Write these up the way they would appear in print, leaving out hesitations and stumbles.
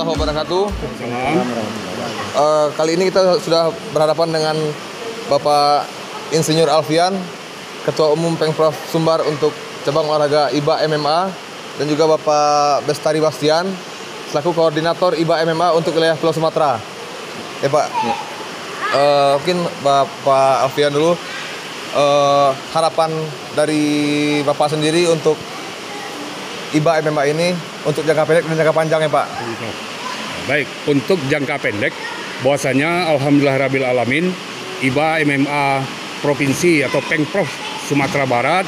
warahmatullahi wabarakatuh. Kali ini kita sudah berhadapan dengan Bapak Insinyur Alfian, Ketua Umum Pengprov Sumbar untuk cabang olahraga IBA MMA, dan juga Bapak Bestari Bastian selaku koordinator IBA MMA untuk wilayah Pulau Sumatera. Ya Pak, mungkin Bapak Alfian dulu, harapan dari Bapak sendiri untuk IBA MMA ini untuk jangka pendek dan jangka panjang ya Pak. Baik, untuk jangka pendek bahwasanya alhamdulillahirabbil alamin IBA MMA Provinsi atau Pengprov Sumatera Barat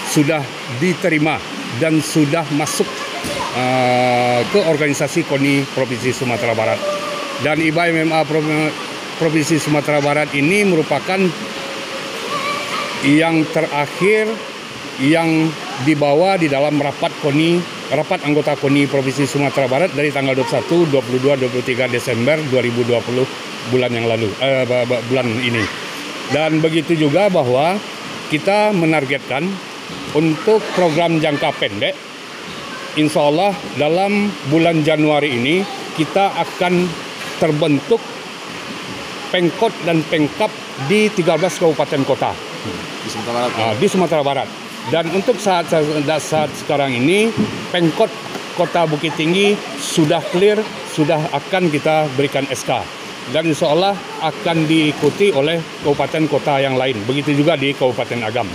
sudah diterima dan sudah masuk ke organisasi KONI Provinsi Sumatera Barat. Dan IBA MMA Provinsi Sumatera Barat ini merupakan yang terakhir yang dibawa di dalam rapat anggota KONI Provinsi Sumatera Barat dari tanggal 21, 22, 23 Desember 2020 bulan yang lalu, bulan ini. Dan begitu juga bahwa kita menargetkan untuk program jangka pendek, insya Allah dalam bulan Januari ini kita akan terbentuk Pengkot dan Pengkap di 13 kabupaten kota di Sumatera Barat. Dan untuk saat sekarang ini Pengkot Kota Bukit Tinggi sudah clear, sudah akan kita berikan SK. Dan insya Allah akan diikuti oleh kabupaten kota yang lain. Begitu juga di Kabupaten Agam.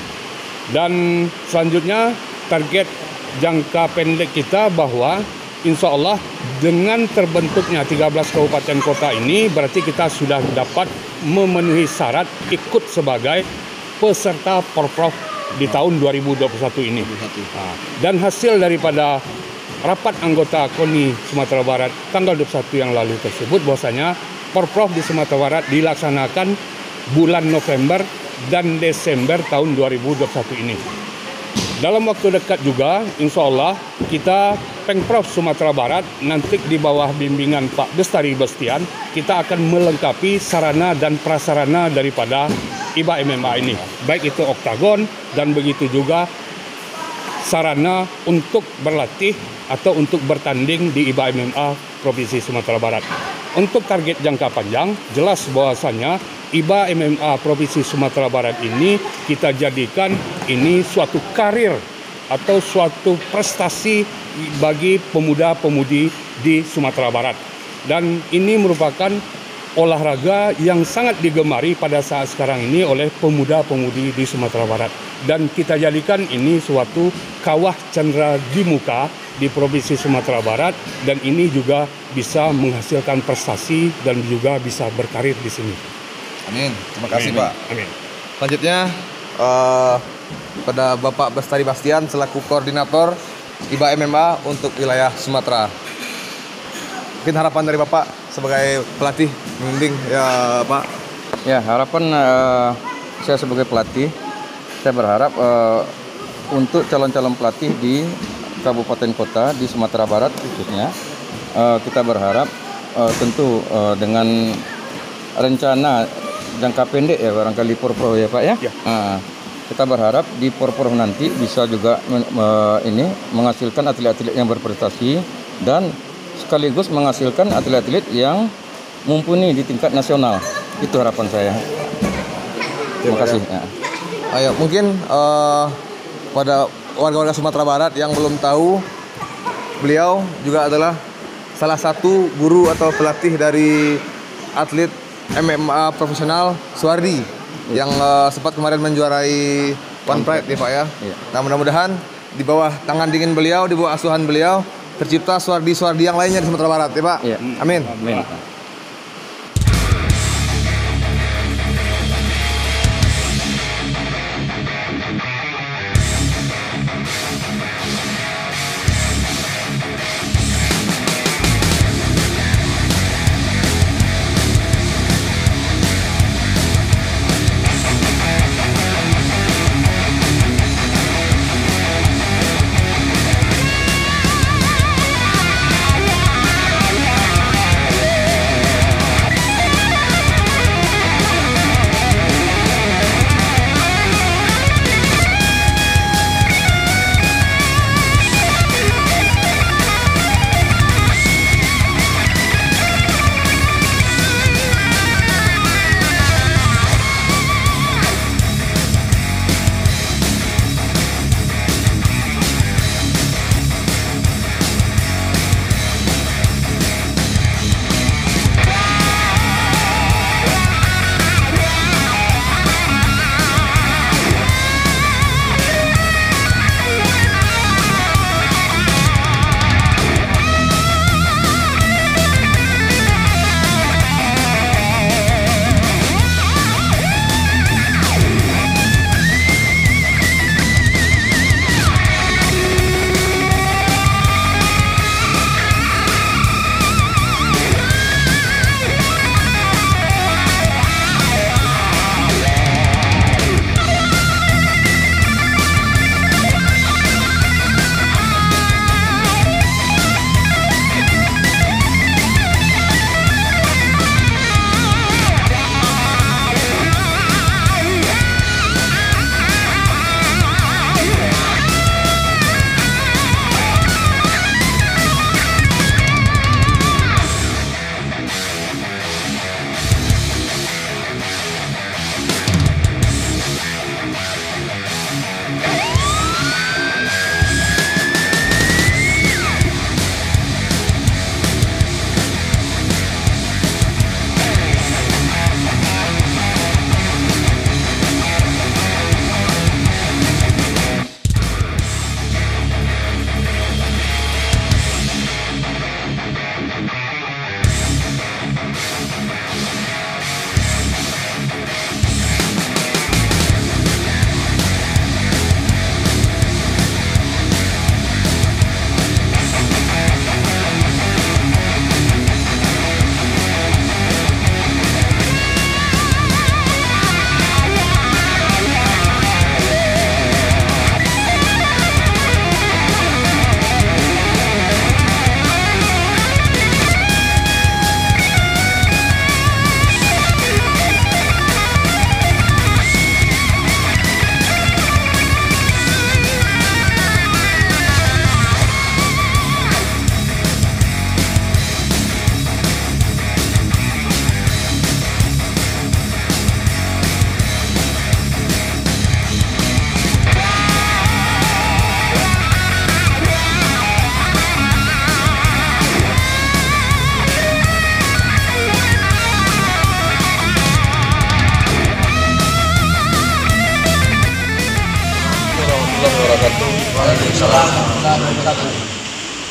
Dan selanjutnya target jangka pendek kita bahwa insya Allah dengan terbentuknya 13 kabupaten kota ini berarti kita sudah dapat memenuhi syarat ikut sebagai peserta Porprov di tahun 2021 ini. Dan hasil daripada rapat anggota KONI Sumatera Barat tanggal 21 yang lalu tersebut bahwasanya Porprov di Sumatera Barat dilaksanakan bulan November dan Desember tahun 2021 ini. Dalam waktu dekat juga, insya Allah kita Pengprov Sumatera Barat nanti di bawah bimbingan Pak Bestari Bastian, kita akan melengkapi sarana dan prasarana daripada IBA MMA ini. Baik itu oktagon dan begitu juga sarana untuk berlatih atau untuk bertanding di IBA MMA Provinsi Sumatera Barat. Untuk target jangka panjang, jelas bahwasanya IBA MMA Provinsi Sumatera Barat ini kita jadikan ini suatu karir atau suatu prestasi bagi pemuda-pemudi di Sumatera Barat. Dan ini merupakan olahraga yang sangat digemari pada saat sekarang ini oleh pemuda-pemudi di Sumatera Barat. Dan kita jadikan ini suatu kawah cendera di muka di Provinsi Sumatera Barat, dan ini juga bisa menghasilkan prestasi dan juga bisa berkarir di sini. Amin. Terima kasih Pak. Amin. Selanjutnya pada Bapak Bestari Bastian selaku koordinator IBA MMA untuk wilayah Sumatera. Mungkin harapan dari Bapak sebagai pelatih membimbing ya Pak. Ya, harapan saya sebagai pelatih, saya berharap untuk calon-calon pelatih di kabupaten kota di Sumatera Barat khususnya, kita berharap tentu dengan rencana jangka pendek ya barangkali Porprov ya Pak ya. Kita berharap di Porprov nanti bisa juga ini menghasilkan atlet-atlet yang berprestasi dan sekaligus menghasilkan atlet-atlet yang mumpuni di tingkat nasional. Itu harapan saya. Terima kasih. Ya. Ayo, mungkin pada warga-warga Sumatera Barat yang belum tahu, beliau juga adalah salah satu guru atau pelatih dari atlet MMA profesional Suwardi yang sempat kemarin menjuarai One Pride ya Pak ya. Nah mudah-mudahan di bawah tangan dingin beliau, di bawah asuhan beliau tercipta Suwardi-Suwardi yang lainnya di Sumatera Barat ya Pak. Amin. Amin.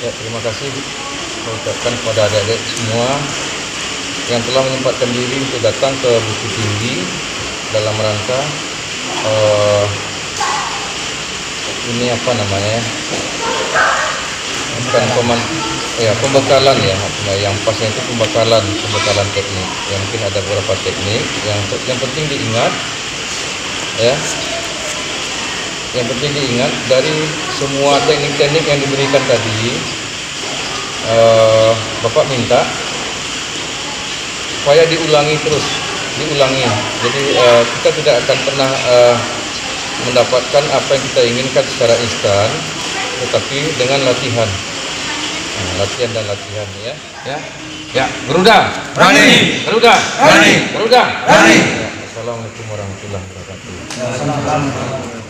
Ya, terima kasih saya ucapkan kepada adik-adik semua yang telah menyempatkan diri untuk datang ke Bukit Tinggi dalam rangka ini apa namanya ya? Bukan pembekalan ya, yang pasnya itu pembekalan teknik. Yang mungkin ada beberapa teknik yang penting diingat ya. Yang penting diingat dari semua teknik-teknik yang diberikan tadi, Bapak minta supaya diulangi terus, diulangi. Jadi kita tidak akan pernah mendapatkan apa yang kita inginkan secara instan, tetapi dengan latihan. Latihan dan latihan ya. Garuda berani, Garuda berani, Garuda berani. Assalamualaikum warahmatullahi wabarakatuh.